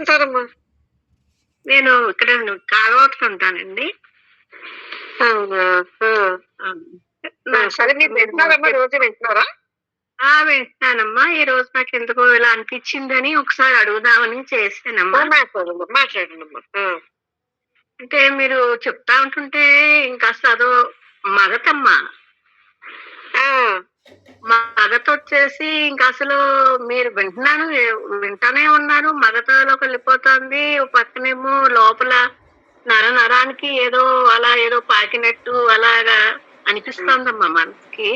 ఉంటారమ్మా? నేను ఇక్కడ కాలవోతులు ఉంటానండి. అవునా? నాకు సరే, మీరు వింటున్నారమ్మా? రోజు వింటున్నారా? వింటున్నానమ్మా. ఈ రోజు నాకు ఎందుకో ఇలా అనిపించిందని ఒకసారి అడుగుదామని చేశానమ్మా. మాట్లాడండమ్మా. అంటే మీరు చెప్తా ఉంటుంటే ఇంకా అదో మగతమ్మా. మగత వచ్చేసి ఇంకా అసలు మీరు వింటానే ఉన్నాను. మగతలోకి వెళ్ళిపోతుంది. పక్కనేమో లోపల నరానికి ఏదో అలా ఏదో పాకినట్టు అలాగా అనిపిస్తోందమ్మా మనసుకి.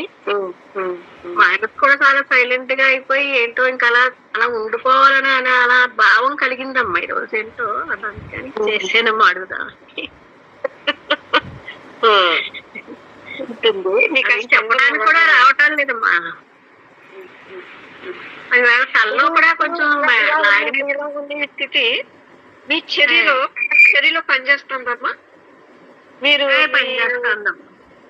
మా ఆయనకు కూడా చాలా సైలెంట్ గా అయిపోయి ఏంటో ఇంకా అలా ఉండిపోవాలని అలా భావం కలిగిందమ్మా ఈ రోజు. ఏంటో అందుకని చేసానమ్మా అడుగుదామని. చెప్పడానికి కూడా రావటం లేదమ్మా. తల్లో కూడా కొంచెం స్థితి మీ చర్యలో పనిచేస్తుందమ్మా. మీరు పనిచేస్తుందమ్మా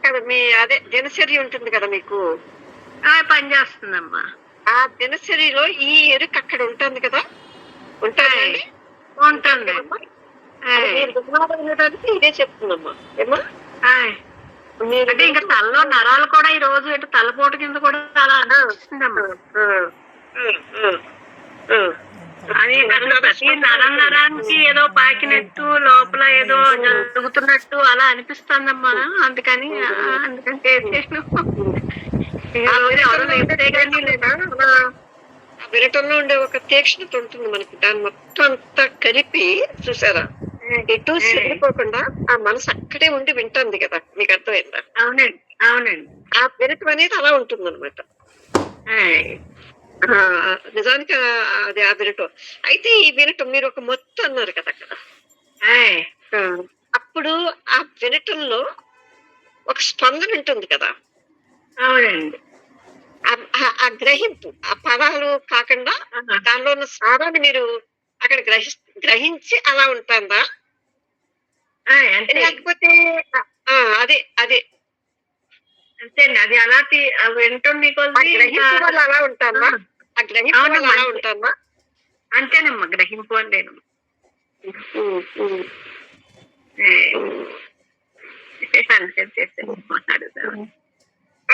కదా, మీ అదే దినచర్య ఉంటుంది కదా మీకు, పనిచేస్తుందమ్మా. ఆ దినచర్యలో ఈ ఎరుక అక్కడ ఉంటుంది కదా, ఉంటుంది. ఇదే చెప్తుందమ్మా. ఏమా అంటే ఇంకా తలలో నరాలు కూడా ఈ రోజు తలపోటు కింద కూడా అలా అనిపిస్తుందమ్మా. అది ప్రతి నరానికి ఏదో పాకినట్టు లోపల ఏదో జరుగుతున్నట్టు అలా అనిపిస్తుందమ్మా. అందుకని చేసాను. వినటంలో ఉండే ఒక తీక్షణత ఉంటుంది మనకి. దాన్ని మొత్తం అంతా కలిపి చూసారా, ఎటు చెడిపోకుండా ఆ మనసు అక్కడే ఉండి వింటుంది కదా. మీకు అర్థమైందా? అవునండి, అవునండి. ఆ వినటం అనేది అలా ఉంటుంది అనమాట. నిజానికి అది ఆ వినటం. అయితే ఈ వినటం మీరు ఒక మొత్తం అన్నారు కదా అక్కడ. అప్పుడు ఆ వినటంలో ఒక స్పందన ఉంటుంది కదా. అవునండి. ఆ గ్రహింపు, ఆ పదాలు కాకుండా దానిలో ఉన్న సారాన్ని మీరు అక్కడ గ్రహించి అలా ఉంటుందా? లేకపోతే అదే అదే అంతేండి. అది అలా వింటుంది గ్రహింపు వల్ల అలా ఉంటామా? ఆ గ్రహింపు వల్ల అలా ఉంటామా? అంతేనమ్మా, గ్రహింపు అంటేను.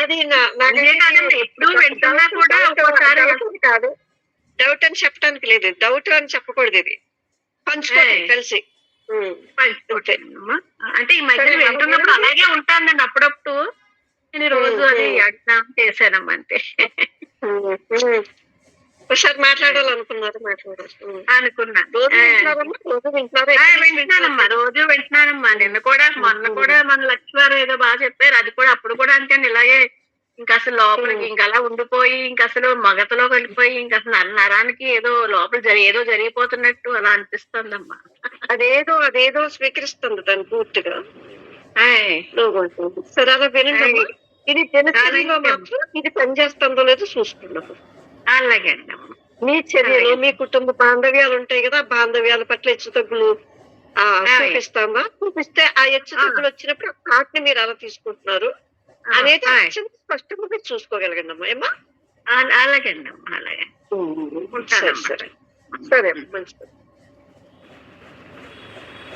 అది ఎప్పుడు వింటున్నా కూడా ఒక్కోసారి కాదు. డౌట్ అని చెప్పడానికి లేదు, డౌట్ అని చెప్పకూడదు. ఇది పంచుకోండి కలిసి. అంటే ఈ మధ్య వింటున్నప్పుడు అలాగే ఉంటానండి. అప్పుడప్పుడు నేను రోజు అది ఎగ్జామ్ చేశానమ్మా. అంటే ఒకసారి మాట్లాడాలనుకున్నారు, వింటున్నానమ్మా. రోజు వింటున్నానమ్మా. మొన్న కూడా మన లక్ష్మి ఏదో బాగా చెప్పారు. అది కూడా అప్పుడు కూడా అంటే ఇలాగే ఇంకా అసలు లోపలికి ఇంకా అలా ఉండిపోయి ఇంకా అసలు మగతలో వెళ్ళిపోయి ఇంకా అసలు నరానికి ఏదో లోపల ఏదో జరిగిపోతున్నట్టు అలా అనిపిస్తుందమ్మా. అదేదో స్వీకరిస్తుంది దాన్ని పూర్తిగా. సరే, అలా వినండి. ఇది దినచర్యలో మాత్రం ఇది పనిచేస్తుందో లేదో చూసుకున్నాము. అలాగే మీ చర్యలు, మీ కుటుంబ బాంధవ్యాలు ఉంటాయి కదా, బాంధవ్యాల పట్ల హెచ్చుతగ్గులు చూపిస్తే ఆ హెచ్చుతగ్గులు వచ్చినప్పుడు వాటిని మీరు అలా తీసుకుంటున్నారు అనేది స్పష్టంగా మీరు చూసుకోగలగండి అమ్మా. ఏమా? అలాగే అమ్మా. అలాగే సరే, మంచిది.